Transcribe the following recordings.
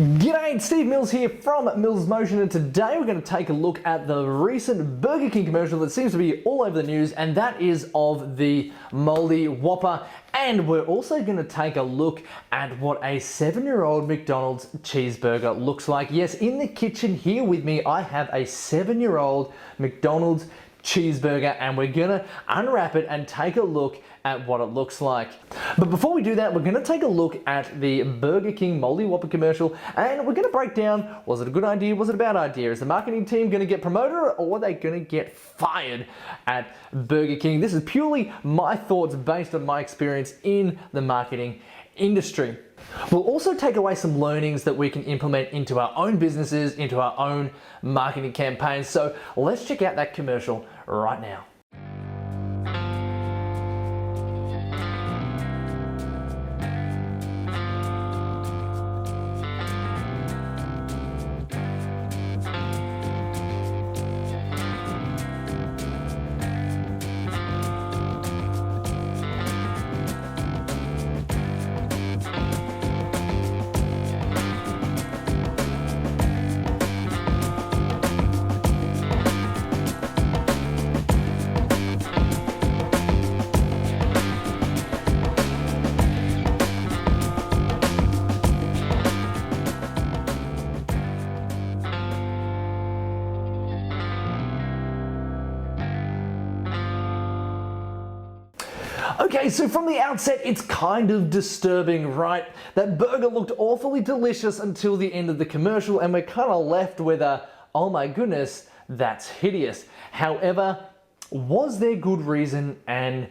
G'day, it's Steve Mills here from Mills Motion, and today we're going to take a look at the recent Burger King commercial that seems to be all over the news, and that is of the Moldy Whopper. And we're also going to take a look at what a 7-year-old McDonald's cheeseburger looks like. Yes, in the kitchen here with me, I have a 7-year-old McDonald's cheeseburger, and we're gonna unwrap it and take a look at what it looks like. But before we do that, we're gonna take a look at the Burger King Moldy Whopper commercial, and we're gonna break down, was it a good idea, was it a bad idea? Is the marketing team gonna get promoted, or are they gonna get fired at Burger King? This is purely my thoughts based on my experience in the marketing industry. We'll also take away some learnings that we can implement into our own businesses, into our own marketing campaigns. So let's check out that commercial right now. Okay, so from the outset, it's kind of disturbing, right? That burger looked awfully delicious until the end of the commercial, and we're kind of left with a, oh my goodness, that's hideous. However, was there good reason and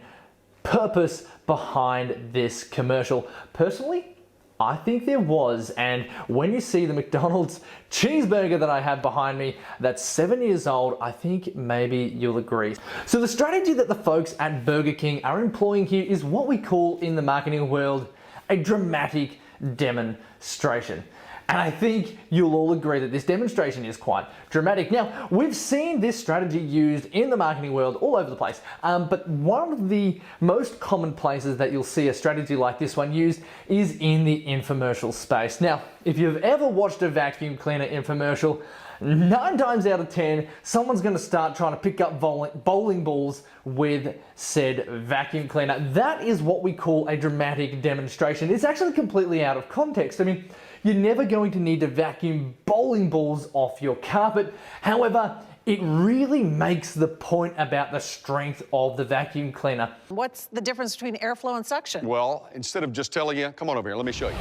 purpose behind this commercial? Personally, I think there was, and when you see the McDonald's cheeseburger that I have behind me that's 7 years old, I think maybe you'll agree. So the strategy that the folks at Burger King are employing here is what we call in the marketing world a dramatic demonstration. And I think you'll all agree that this demonstration is quite dramatic. Now, we've seen this strategy used in the marketing world all over the place, but one of the most common places that you'll see a strategy like this one used is in the infomercial space. Now, if you've ever watched a vacuum cleaner infomercial, 9 times out of 10, someone's going to start trying to pick up bowling balls with said vacuum cleaner. That is what we call a dramatic demonstration. It's actually completely out of context. I mean, you're never going to need to vacuum bowling balls off your carpet. However, it really makes the point about the strength of the vacuum cleaner. What's the difference between airflow and suction? Well, instead of just telling you, come on over here, let me show you.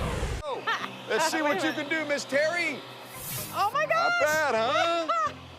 Oh, let's see what you can do, Miss Terry. Oh my gosh! Not bad, huh?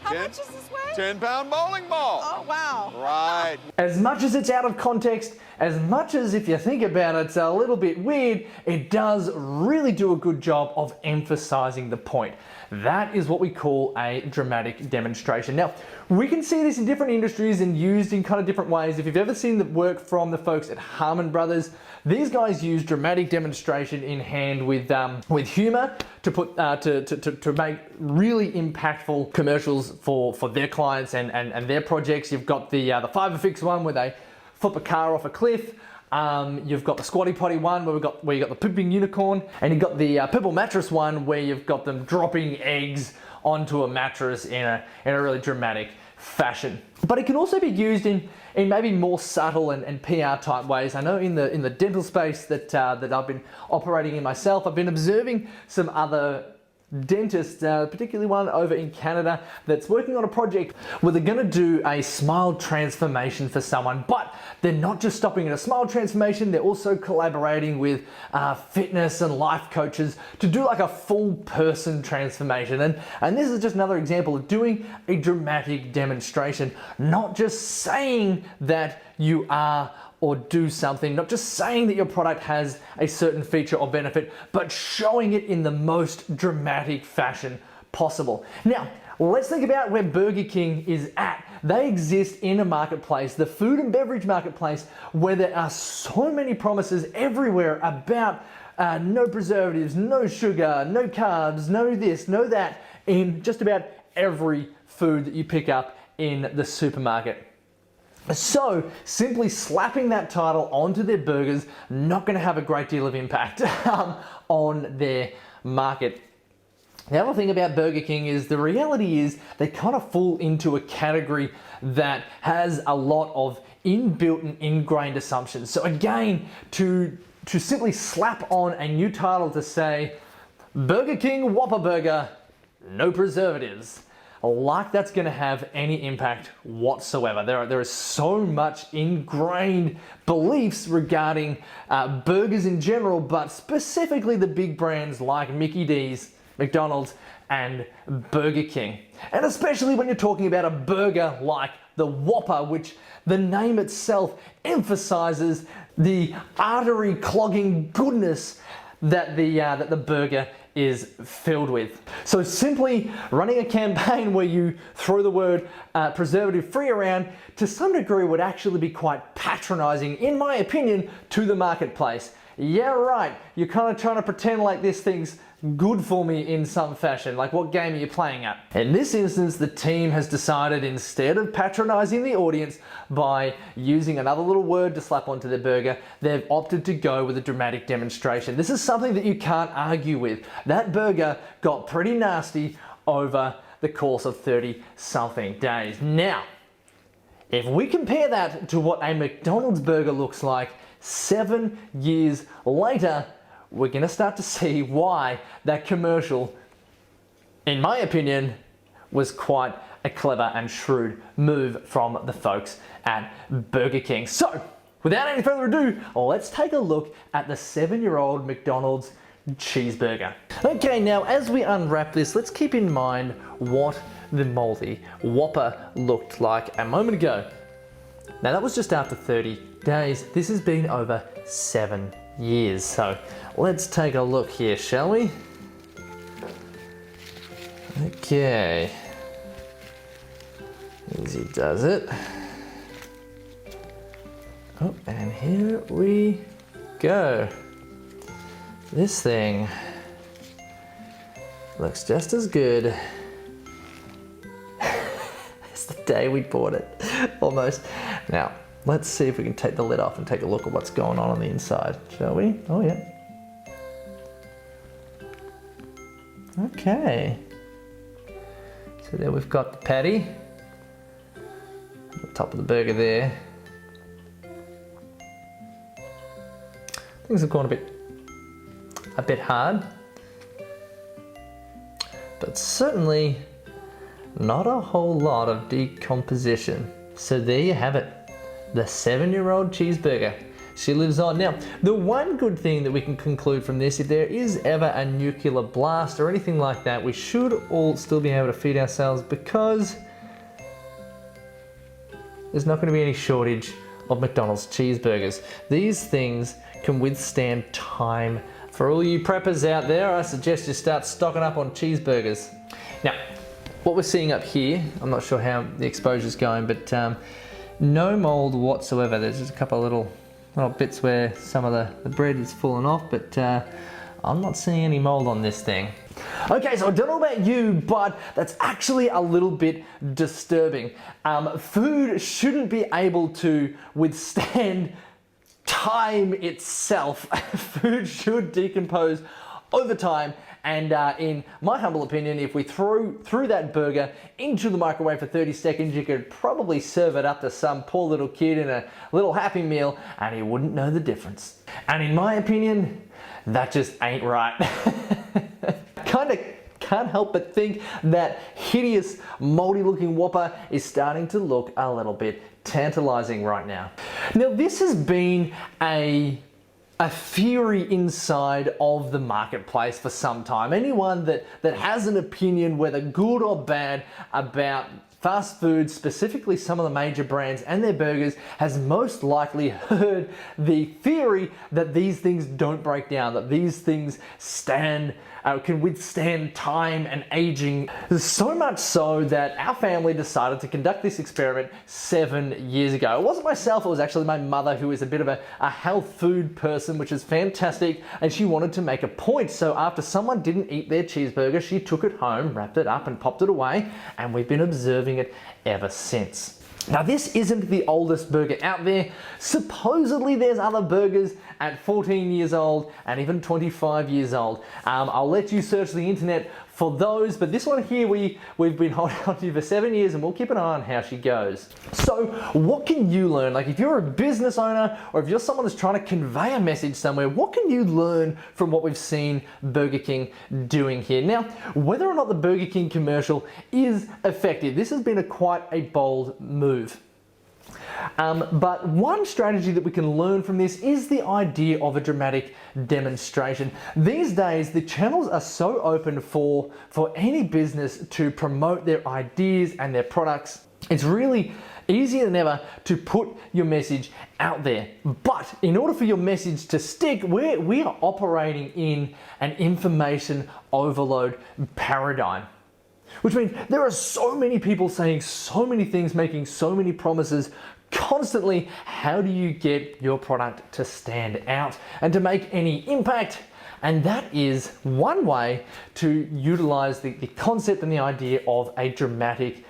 How much does this weigh? 10-pound bowling ball. Oh, wow. Right. As much as it's out of context, as much as if you think about it, it's a little bit weird, it does really do a good job of emphasizing the point. That is what we call a dramatic demonstration. Now, we can see this in different industries and used in kind of different ways. If you've ever seen the work from the folks at Harmon Brothers, these guys use dramatic demonstration in hand with humor to put to make really impactful commercials for their clients and their projects. You've got the 5 Fix one where they flip a car off a cliff. You've got the Squatty Potty one where you got the pooping unicorn, and you've got the purple mattress one where you've got them dropping eggs onto a mattress in a really dramatic fashion. But it can also be used in maybe more subtle and PR type ways. I know in the dental space that I've been operating in myself, I've been observing some other dentist, particularly one over in Canada, that's working on a project where they're going to do a smile transformation for someone, but they're not just stopping at a smile transformation, they're also collaborating with fitness and life coaches to do like a full person transformation. And this is just another example of doing a dramatic demonstration, not just saying that you are or do something, not just saying that your product has a certain feature or benefit, but showing it in the most dramatic fashion possible. Now, let's think about where Burger King is at. They exist in a marketplace, the food and beverage marketplace, where there are so many promises everywhere about no preservatives, no sugar, no carbs, no this, no that, in just about every food that you pick up in the supermarket. So simply slapping that title onto their burgers, not going to have a great deal of impact on their market The other thing about Burger King is the reality is they kind of fall into a category that has a lot of inbuilt and ingrained assumptions. So again, to simply slap on a new title to say Burger King Whopper Burger, no preservatives, like that's going to have any impact whatsoever. There is so much ingrained beliefs regarding burgers in general, but specifically the big brands like Mickey D's, McDonald's, and Burger King. And especially when you're talking about a burger like the Whopper, which the name itself emphasizes the artery clogging goodness that the burger is filled with. So simply running a campaign where you throw the word preservative free around to some degree would actually be quite patronizing, in my opinion, to the marketplace. Yeah, right, you're kind of trying to pretend like this thing's good for me in some fashion. Like, what game are you playing at? In this instance, the team has decided, instead of patronizing the audience by using another little word to slap onto their burger, they've opted to go with a dramatic demonstration. This is something that you can't argue with. That burger got pretty nasty over the course of 30-something days. Now, if we compare that to what a McDonald's burger looks like 7 years later, we're going to start to see why that commercial, in my opinion, was quite a clever and shrewd move from the folks at Burger King. So, without any further ado, let's take a look at the 7-year-old McDonald's cheeseburger. Okay, now as we unwrap this, let's keep in mind what the Moldy Whopper looked like a moment ago. Now that was just after 30 days. This has been over 7 years. So let's take a look here, shall we? Okay. Easy does it. Oh, and here we go. This thing looks just as good as the day we bought it, almost. Now, let's see if we can take the lid off and take a look at what's going on the inside, shall we? Oh yeah. Okay. So there we've got the patty. The top of the burger there. Things have gone a bit hard, but certainly not a whole lot of decomposition. So there you have it, the 7-year-old cheeseburger. She lives on. Now, the one good thing that we can conclude from this, if there is ever a nuclear blast or anything like that, we should all still be able to feed ourselves, because there's not going to be any shortage of McDonald's cheeseburgers. These things can withstand time. For all you preppers out there, I suggest you start stocking up on cheeseburgers. Now, what we're seeing up here, I'm not sure how the exposure's going, but no mold whatsoever. There's just a couple of little bits where some of the bread is fallen off, but I'm not seeing any mold on this thing. Okay, so I don't know about you, but that's actually a little bit disturbing. Food shouldn't be able to withstand time itself. Food should decompose over time, and in my humble opinion, if we threw that burger into the microwave for 30 seconds, you could probably serve it up to some poor little kid in a little Happy Meal and he wouldn't know the difference. And in my opinion, that just ain't right. Kinda can't help but think that hideous, moldy looking Whopper is starting to look a little bit tantalizing right now. Now, this has been a theory inside of the marketplace for some time. Anyone that has an opinion, whether good or bad, about fast food, specifically some of the major brands and their burgers, has most likely heard the theory that these things don't break down, that these things can withstand time and aging. So much so that our family decided to conduct this experiment 7 years ago. It wasn't myself, it was actually my mother, who is a bit of a health food person, which is fantastic, and she wanted to make a point. So after someone didn't eat their cheeseburger, she took it home, wrapped it up and popped it away, and we've been observing it ever since. Now this isn't the oldest burger out there. Supposedly there's other burgers at 14 years old and even 25 years old. I'll let you search the internet for those, but this one here we've been holding on to for 7 years and we'll keep an eye on how she goes. So what can you learn? Like if you're a business owner or if you're someone that's trying to convey a message somewhere, what can you learn from what we've seen Burger King doing here? Now, whether or not the Burger King commercial is effective, this has been quite a bold move. But one strategy that we can learn from this is the idea of a dramatic demonstration. These days, the channels are so open for any business to promote their ideas and their products. It's really easier than ever to put your message out there. But in order for your message to stick, we are operating in an information overload paradigm. Which means there are so many people saying so many things, making so many promises constantly. How do you get your product to stand out and to make any impact? And that is one way to utilize the concept and the idea of a dramatic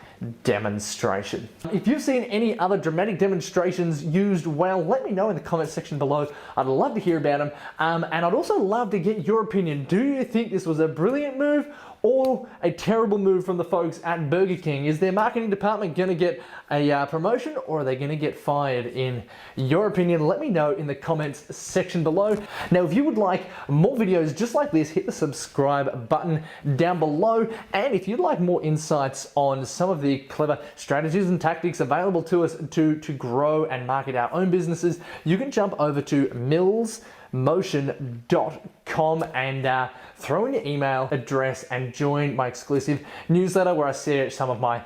demonstration. If you've seen any other dramatic demonstrations used well, let me know in the comment section below. I'd love to hear about them. And I'd also love to get your opinion. Do you think this was a brilliant move or a terrible move from the folks at Burger King? Is their marketing department going to get a promotion or are they going to get fired? In your opinion, let me know in the comments section below. Now, if you would like more videos just like this, hit the subscribe button down below. And if you'd like more insights on some of the clever strategies and tactics available to us to grow and market our own businesses, you can jump over to millsmotion.com and throw in your email address and join my exclusive newsletter where I share some of my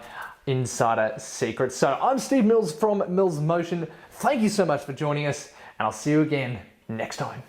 insider secrets. So I'm Steve Mills from Mills Motion. Thank you so much for joining us, and I'll see you again next time.